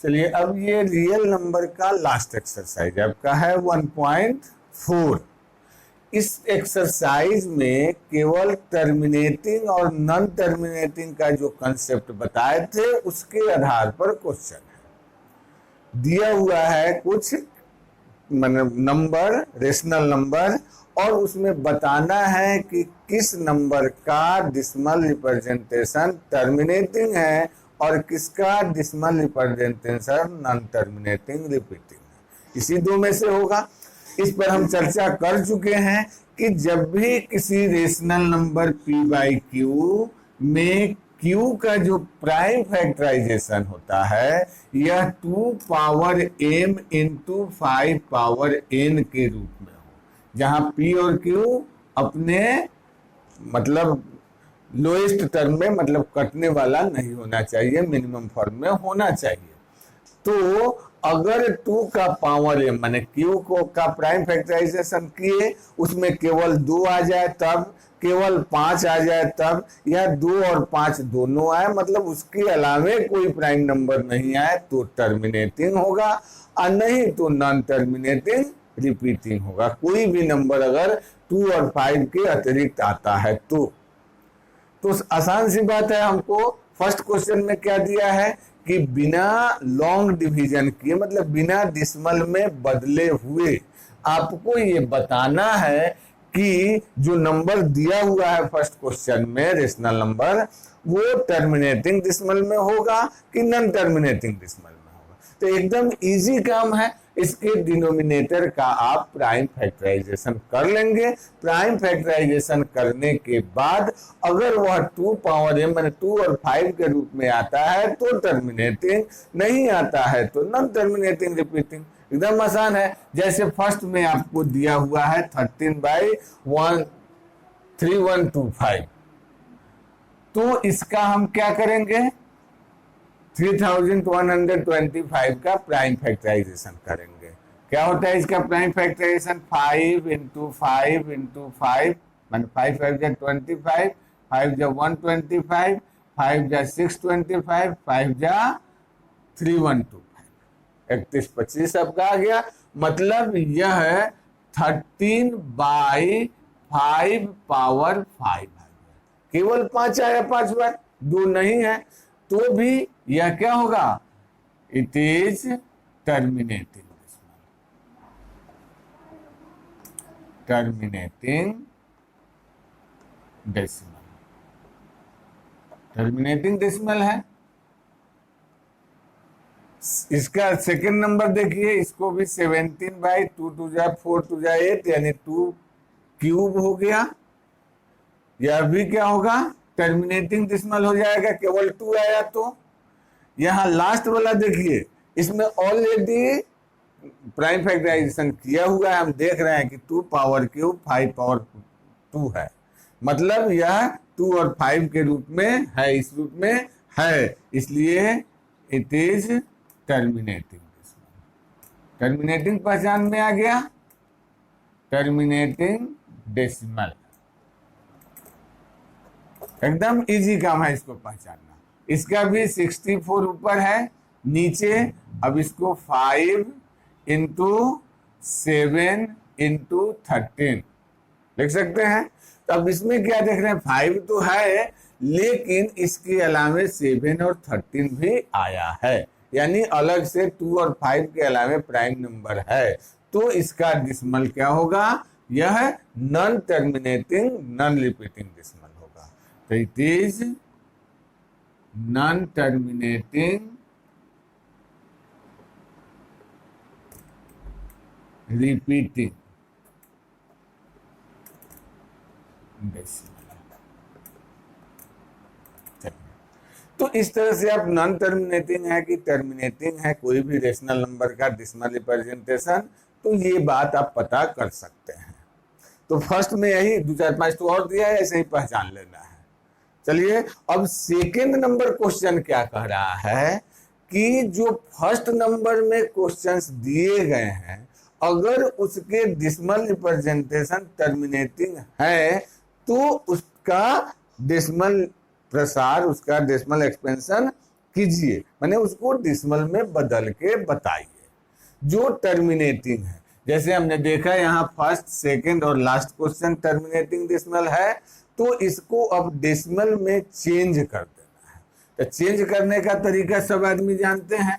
चलिए अब ये रियल नंबर का लास्ट एक्सरसाइज आपका है 1.4। इस एक्सरसाइज में केवल टर्मिनेटिंग और नॉन टर्मिनेटिंग का जो कंसेप्ट बताए थे उसके आधार पर क्वेश्चन है। दिया हुआ है कुछ नंबर, रेशनल नंबर, और उसमें बताना है कि किस नंबर का डिसिमल रिप्रेजेंटेशन टर्मिनेटिंग है और किसका decimal representation non terminating repeating है। इसी दो में से होगा। इस पर हम चर्चा कर चुके हैं कि जब भी किसी rational number p by Q में q का जो प्राइम फैक्टराइजेशन होता है यह 2 power m into 5 power n के रूप में हो, जहां p और q अपने मतलब लोएस्ट टर्म में मतलब कटने वाला नहीं होना चाहिए, मिनिमम फॉर्म में होना चाहिए। तो अगर 2 का पावर m माने q को का प्राइम फैक्टराइजेशन किए उसमें केवल 2 आ जाए तब, केवल 5 आ जाए तब, या 2 और 5 दोनों आए मतलब उसके अलावे कोई प्राइम नंबर नहीं आए तो टर्मिनेटिंग होगा, और नहीं तो नॉन टर्मिनेटिंग रिपीटिंग होगा। कोई भी नंबर अगर 2 और 5 के अतिरिक्त आता है तो आसान सी बात है। हमको फर्स्ट क्वेश्चन में क्या दिया है कि बिना लॉन्ग डिवीजन किए मतलब बिना डिसिमल में बदले हुए आपको ये बताना है कि जो नंबर दिया हुआ है फर्स्ट क्वेश्चन में रेशनल नंबर वो टर्मिनेटिंग डिसिमल में होगा कि नॉन टर्मिनेटिंग डिसिमल में होगा। तो एकदम इजी काम है। इसके डिनोमिनेटर का आप प्राइम फैक्टराइजेशन कर लेंगे। प्राइम फैक्टराइजेशन करने के बाद अगर वह 2 पावर m माने 2 और 5 के रूप में आता है तो टर्मिनेटिंग, नहीं आता है तो नॉन टर्मिनेटिंग रिपीटिंग। एकदम आसान है। जैसे फर्स्ट में आपको दिया हुआ है 13/3125, तो इसका हम क्या करेंगे 3125 का प्राइम फैक्टराइजेशन करेंगे। क्या होता है इसका प्राइम फैक्टराइजेशन 5 इंटू 5 इंटू 5 मान 5 5 जा 25, 5 जा 125, 5 जा 625, 5 जा 3125, 3125 आपका आ गया। मतलब यह 13/5 पावर 5 केवल 5 आया 5 बार, 2 नहीं है तो भी यह क्या होगा, it is terminating terminating decimal. Terminating decimal है। इसका सेकंड नंबर देखिए, इसको भी 17/2 2 जा 4 2 जा 8 यानी 2 क्यूब हो गया। यह भी क्या होगा टर्मिनेटिंग डेसिमल हो जाएगा, केवल 2 आया तो। यहां लास्ट वाला देखिए, इसमें ऑलरेडी प्राइम फैक्टराइजेशन किया हुआ है। हम देख रहे हैं कि 2 पावर क्यूब 5 पावर 2 है, मतलब यह 2 और 5 के रूप में है, इस रूप में है, इसलिए it is terminating decimal. Terminating पहचान में आ गया, टर्मिनेटिंग डेसिमल। एकदम इजी काम है इसको पहचानना। इसका भी 64 ऊपर है, नीचे अब इसको 5 इंटू 7 इंटू 13 लिख सकते हैं। तो अब इसमें क्या देख रहे हैं 5 तो है लेकिन इसके अलावे 7 और 13 भी आया है, यानी अलग से 2 और 5 के अलावे प्राइम नंबर है, तो इसका डिसिमल क्या होगा, यह non terminating non repeating decimal होगा। तो it is non terminating repeating decimal. तो इस तरह से आप नॉन टर्मिनेटिंग है कि टर्मिनेटिंग है कोई भी रेशनल नंबर का डिसिमल रिप्रेजेंटेशन, तो ये बात आप पता कर सकते हैं। तो फर्स्ट में यही 2 4 5 तो और दिया है, ऐसे ही पहचान लेना है। चलिए अब सेकेंड नंबर क्वेश्चन क्या कह रहा है कि जो फर्स्ट नंबर में क्वेश्चंस दिए गए हैं अगर उसके डिसिमल रिप्रेजेंटेशन टर्मिनेटिंग है तो उसका डेसिमल प्रसार, उसका डेसिमल एक्सपेंशन कीजिए, माने उसको डिसिमल में बदल के बताइए जो टर्मिनेटिंग है। जैसे हमने देखा यहाँ फर्स्ट, सेकंड और लास्ट क्वेश्चन टर्मिनेटिंग डिसिमल है, तो इसको अब डेसिमल में चेंज कर देना है। तो चेंज करने का तरीका सब आदमी जानते हैं।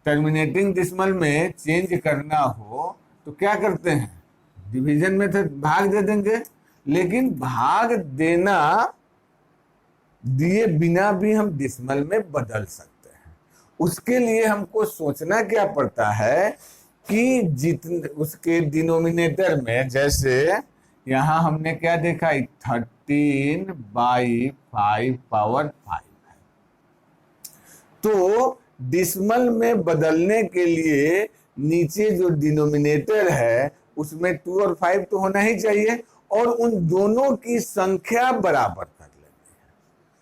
टर्मिनेटिंग डिसिमल में चेंज करना हो तो क्या करते हैं, डिवीजन में तो भाग दे देंगे, लेकिन भाग देना दिए बिना भी हम डिसिमल में बदल सकते हैं। उसके लिए हमको सोचना क्या पड़ता है कि जितने उसके डिनोमिनेटर में, जैसे यहां हमने क्या देखा, 13/5 पावर 5 है, तो डिसिमल में बदलने के लिए नीचे जो डिनोमिनेटर है उसमें 2 और 5 तो होना ही चाहिए, और उन दोनों की संख्या बराबर कर लेनी है।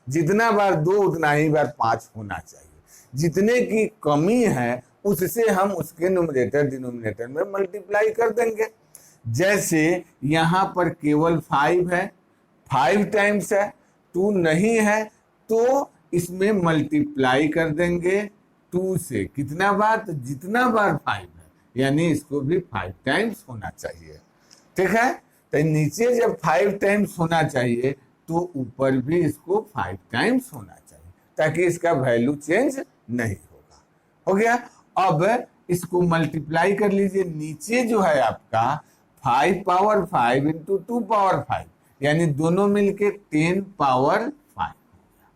जितना बार 2 उतना ही बार 5 होना चाहिए। जितने की कमी है उससे हम उसके न्यूमरेटर डिनोमिनेटर में मल्टीप्लाई कर देंगे। जैसे यहां पर केवल 5 है, 5 टाइम्स है, 2 नहीं है, तो इसमें मल्टीप्लाई कर देंगे 2 से। कितना बार, तो जितना बार 5 है, यानी इसको भी 5 टाइम्स होना चाहिए। ठीक है, तो नीचे जब 5 टाइम्स होना चाहिए तो ऊपर भी इसको 5 टाइम्स होना चाहिए, ताकि इसका वैल्यू चेंज नहीं होगा। हो गया। अब इसको मल्टीप्लाई कर लीजिए। नीचे जो है आपका 5 पावर 5 इंटू 2 पावर 5, यानी दोनों मिलके 10 पावर 5 हो गया।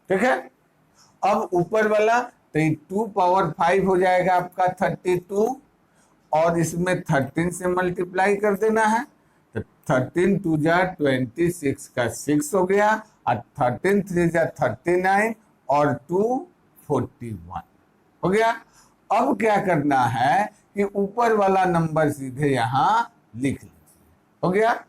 ठीक है। अब ऊपर वाला तो 2 पावर 5 हो जाएगा आपका 32, और इसमें 13 से मल्टीप्लाई कर देना है, तो 13 2 जा 26 का 6 हो गया, और 13 3 जा 39 और 2 41 हो गया। अब क्या करना है कि ऊपर वाला नंबर सीधे यहां लिख लीजिए। हो गया।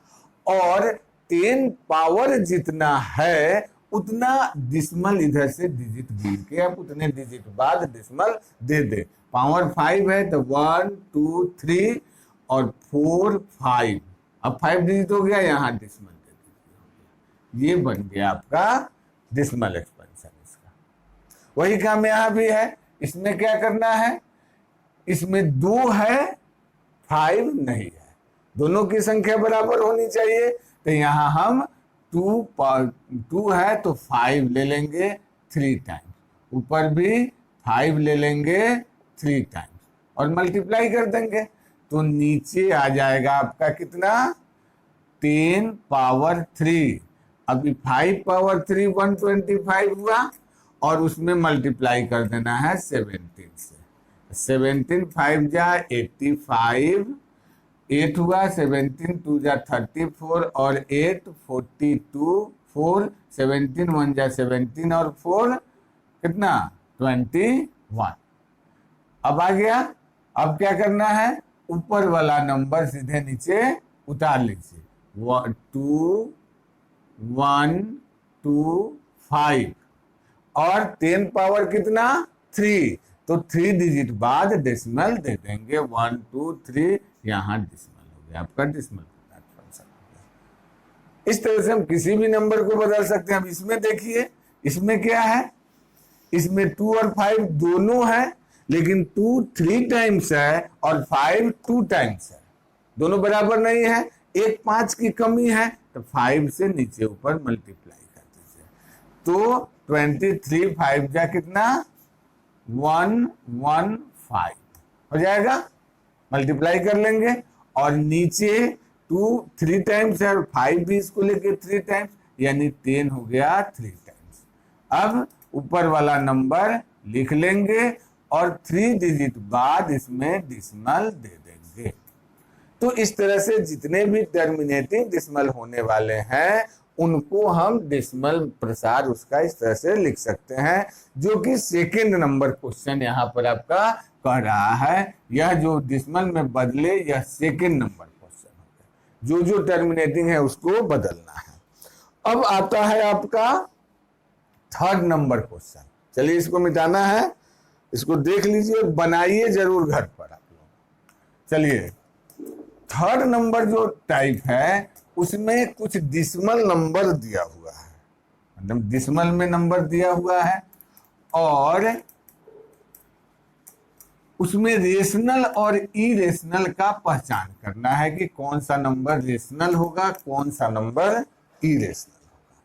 और 10 पावर जितना है उतना डिसिमल इधर से डिजिट गिर के आप उतने डिजिट बाद डिसिमल दे दे। पावर 5 है तो 1 2 3 और 4 5, अब 5 डिजिट हो गया, यहाँ डिसिमल दे दीजिए। ये बन गया आपका डिसिमल एक्सपेंशन इसका। वही काम यहाँ भी है। इसमें क्या करना है, इसमें 2 है 5 नहीं है, दोनों की संख्या बराबर होनी चाहिए। तो यहाँ हम 2 है तो 5 ले लेंगे 3 टाइम्स, ऊपर भी 5 ले लेंगे 3 टाइम्स और मल्टीप्लाई कर देंगे, तो नीचे आ जाएगा आपका कितना, 10 पावर 3। अभी 5 पावर 3 125 हुआ, और उसमें मल्टीप्लाई कर देना है 17 से। 17 5 जा 85, 8 हुआ, 17 2 जा 34 और 8 42, 4 17 1 जा 17 और 4 कितना 21। अब आ गया। अब क्या करना है, ऊपर वाला नंबर सीधे नीचे उतार लीजिए। 2 1 2 5 और 10 पावर कितना 3, तो 3 डिजिट बाद डेसिमल दे देंगे। 1 2 3, यहाँ डेसिमल हो गया आपका, डेसिमल फंक्शन हो गया। इस तरह से हम किसी भी नंबर को बदल सकते हैं। अब इसमें देखिए, इसमें क्या है, इसमें 2 और 5 दोनों है, लेकिन 2 3 टाइम्स है और 5 2 टाइम्स है, दोनों बराबर नहीं है, एक 5 की कमी है, तो 5 से नीचे ऊपर मल्टीप्लाई कर दीजिए। तो 23 5 जा कितना 115 हो जाएगा, मल्टीप्लाई कर लेंगे। और नीचे 2 3 टाइम्स है और 5 भी इसको लेके 3 टाइम्स, यानी 10 हो गया 3 टाइम्स। अब ऊपर वाला नंबर लिख लेंगे और 3 डिजिट बाद इसमें डिसिमल दे देंगे। तो इस तरह से जितने भी टर्मिनेटिंग डिसिमल होने वाले हैं उनको हम डेसिमल प्रसार उसका इस तरह से लिख सकते हैं, जो कि सेकेंड नंबर क्वेश्चन यहाँ पर आपका कह रहा है। यह जो डेसिमल में बदले, यह सेकेंड नंबर क्वेश्चन हो गया। जो टर्मिनेटिंग है उसको बदलना है। अब आता है आपका थर्ड नंबर क्वेश्चन। चलिए इसको मिटाना है, इसको देख लीजिए, बनाइए जरूर घर पर आप लोग। चलिए, थर्ड नंबर जो टाइप है उसमें कुछ डिसिमल नंबर दिया हुआ है, मतलब डिसिमल में नंबर दिया हुआ है, और उसमें रेशनल और इरेशनल का पहचान करना है कि कौन सा नंबर रेशनल होगा, कौन सा नंबर इरेशनल होगा।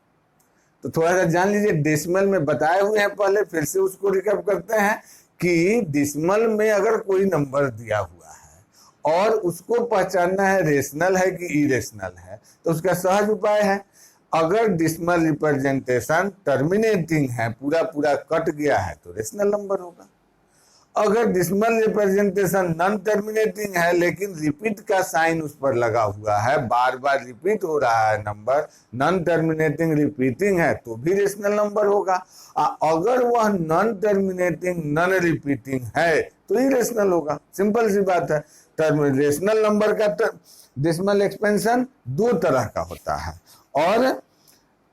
तो थोड़ा सा जान लीजिए, डेसिमल में बताए हुए हैं पहले, फिर से उसको रिकैप करते हैं कि डेसिमल में अगर कोई नंबर दिया हुआ है और उसको पहचानना है रेशनल है कि इरेशनल है, तो उसका सहज उपाय है, अगर डेसिमल रिप्रेजेंटेशन टर्मिनेटिंग है, पूरा पूरा कट गया है, तो रेशनल नंबर होगा। अगर डेसिमल रिप्रेजेंटेशन नॉन टर्मिनेटिंग है लेकिन रिपीट का साइन उस पर लगा हुआ है, बार बार रिपीट हो रहा है नंबर, नॉन टर्मिनेटिंग रिपीटिंग है, तो भी रेशनल नंबर होगा। अगर वह नॉन टर्मिनेटिंग नॉन रिपीटिंग है तो ही रेशनल होगा। सिंपल सी बात है। रेशनल नंबर का डेसिमल एक्सपेंशन दो तरह का होता है और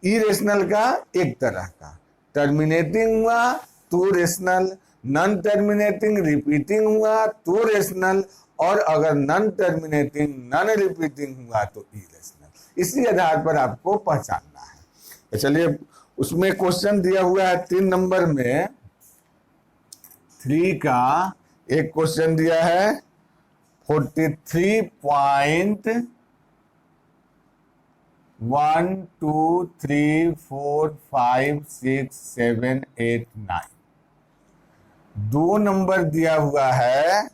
इरेशनल का एक तरह का। टर्मिनेटिंग हुआ तो रेशनल, नॉन टर्मिनेटिंग रिपीटिंग हुआ तो रेशनल, और अगर नॉन टर्मिनेटिंग नॉन रिपीटिंग हुआ तो इरेशनल। इसी आधार पर आपको पहचानना है। तो चलिए, उसमें क्वेश्चन दिया हुआ है 3 नंबर में 3 का एक क्वेश्चन दिया है 43.123456789। 2 नंबर दिया हुआ है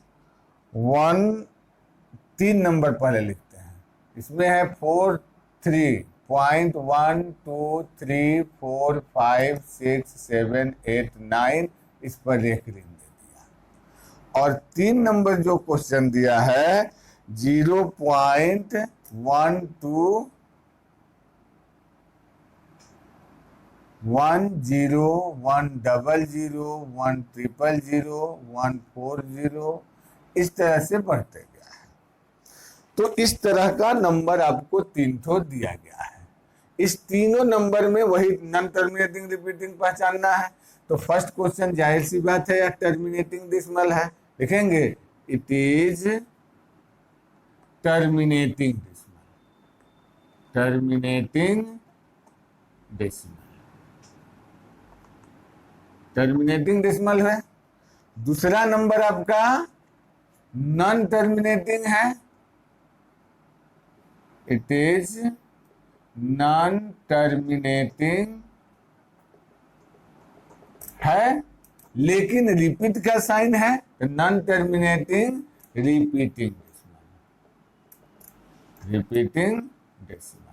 3 नंबर पहले लिखते हैं। इसमें है 43.123456789, इस पर एक रिंग दे दिया। और 3 नंबर जो क्वेश्चन दिया है 0.12100100100140140, इस तरह से बढ़ते गया है। तो इस तरह का नंबर आपको 3 ठो दिया गया है। इस तीनों नंबर में वही नॉन टर्मिनेटिंग रिपीटिंग पहचानना है। तो फर्स्ट क्वेश्चन जाहिर सी बात है या टर्मिनेटिंग डेसिमल है, लिखेंगे it is terminating decimal, terminating decimal, terminating decimal है। दूसरा नंबर आपका नॉन टर्मिनेटिंग है, इट इज नॉन टर्मिनेटिंग है लेकिन रिपीट का साइन है, non terminating repeating decimal, repeating decimal.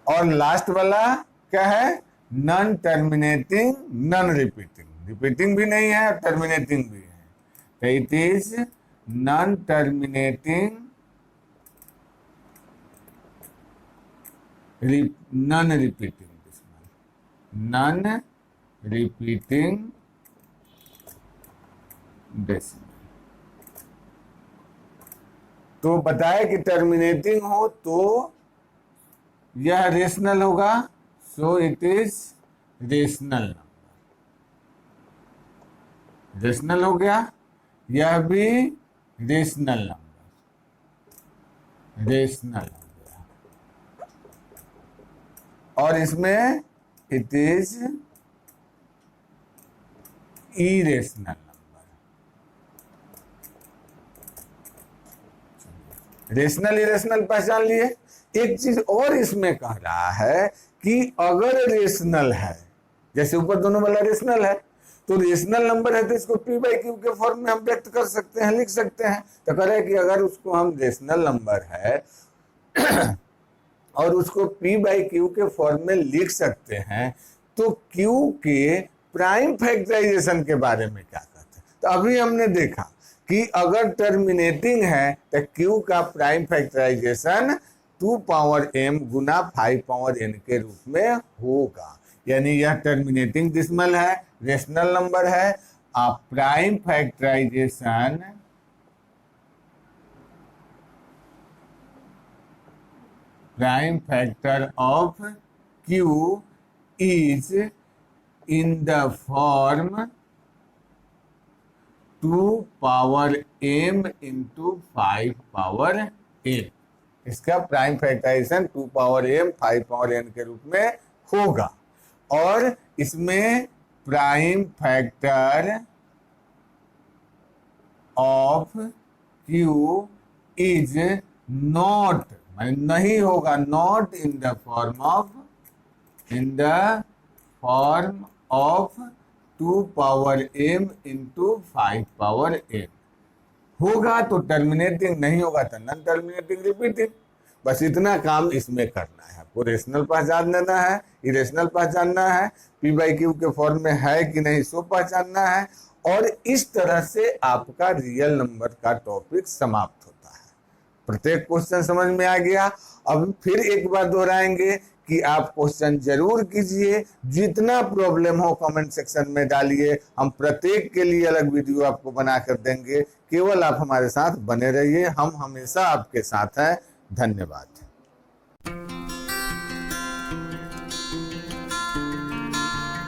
और लास्ट वाला क्या है? Non terminating non repeating, repeating भी नहीं है और टर्मिनेटिंग भी है, तो it is non terminating non repeating decimal, non repeating decimal. तो बताए कि टर्मिनेटिंग हो तो यह रेशनल होगा, so it is rational number, rational हो गया। यह भी रेशनल नंबर, रेशनल हो गया। और इसमें it is irrational number, rational irrational पहचान लिए। एक चीज और इसमें कह रहा है कि अगर रेशनल है, जैसे ऊपर दोनों वाला रेशनल है, तो रेशनल नंबर है तो इसको P बाई Q के फॉर्म में हम व्यक्त कर सकते हैं, लिख सकते हैं। तो कह रहे हैं कि अगर उसको हम रेशनल नंबर है और उसको P बाई Q के फॉर्म में लिख सकते हैं, तो Q के प्राइम फैक्टराइजेशन के बारे में क्या कहते हैं? तो अभी हमने देखा कि अगर टर्मिनेटिंग है तो Q का प्राइम फैक्टराइजेशन 2 पावर m गुना 5 पावर n के रूप में होगा। यानी यह टर्मिनेटिंग डेसिमल है, रेशनल नंबर है। आप prime factorisation prime factor of Q is in the form 2 power m into 5 power n। इसका prime factorisation 2 power m 5 power n के रूप में होगा। और इसमें prime factor of Q is not, नहीं होगा, not in the form of 2 power m into 5 power m। होगा तो टर्मिनेटिंग, नहीं होगा तो नॉन टर्मिनेटिंग रिपीटिंग। बस इतना काम इसमें करना है आपको। रेशनल पहचान देना है, इरेशनल पहचानना है, पी बाई क्यू के फॉर्म में है कि नहीं सो पहचानना है, और इस तरह से आपका रियल नंबर का टॉपिक समाप्त होता है। प्रत्येक क्वेश्चन समझ में आ गया। अब फिर एक बार दोहराएंगे कि आप क्वेश्चन जरूर कीजिए, जितना प्रॉब्लम हो कमेंट सेक्शन में डालिए, हम प्रत्येक के लिए अलग वीडियो आपको बना कर देंगे। केवल आप हमारे साथ बने रहिए, हम हमेशा आपके साथ हैं। धन्यवाद।